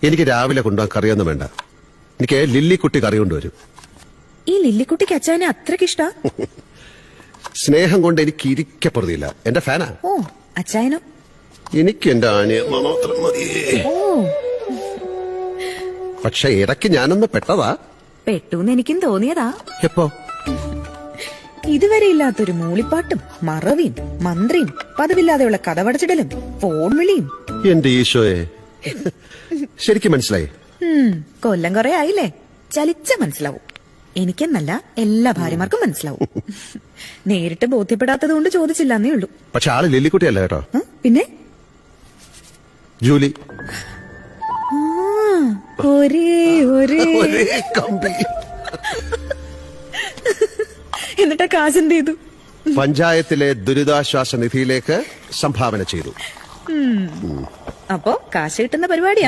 എനിക്ക് രാവിലെ കൊണ്ടുപോകാൻ കറിയൊന്നും വേണ്ട. എനിക്ക് ലില്ലിക്കുട്ടി കറി കൊണ്ടുവരും. ഈ ലില്ലിക്കുട്ടിക്ക് അച്ചായനെ അത്രക്കിഷ്ട? സ്നേഹം കൊണ്ട് എനിക്ക് ഇരിക്കപ്പെടുന്നില്ല. എന്റെ ഫാനാ. ഓ, അച്ചായനോ? എനിക്ക് എന്റെ ആനയെ മാത്രം മതി. ഓ, പക്ഷെ ഇടയ്ക്ക് ഞാനൊന്ന് പെട്ടതാ. പെട്ടൂന്ന് എനിക്കും തോന്നിയതാ. എപ്പോ? ഇതുവരെ ഇല്ലാത്തൊരു മൂളിപ്പാട്ടും മറവിയും മന്ത്രിയും പതിവില്ലാതെയുള്ള കഥവടച്ചിടലും ഫോൺ വിളിയും. എന്റെ ഈശോയെ, ശരിക്കും മനസ്സിലായി? കൊല്ലം കുറെ ആയില്ലേ, ചലിച്ച മനസ്സിലാവും. എനിക്കെന്നല്ല, എല്ലാ ഭാര്യമാർക്കും മനസ്സിലാവും. നേരിട്ട് ബോധ്യപ്പെടാത്തത് കൊണ്ട് ചോദിച്ചില്ലെന്നേ ഉള്ളൂ. പക്ഷെ ആള് ലില്ലിക്കുട്ടിയല്ല കേട്ടോ. പിന്നെ ജൂലി. ഒരേ കമ്പി. എന്നിട്ടാ കാശെന്ത് ചെയ്തു? പഞ്ചായത്തിലെ ദുരിതാശ്വാസ നിധിയിലേക്ക് സംഭാവന ചെയ്തു. അപ്പോ കാശ് കിട്ടുന്ന പരിപാടിയാ.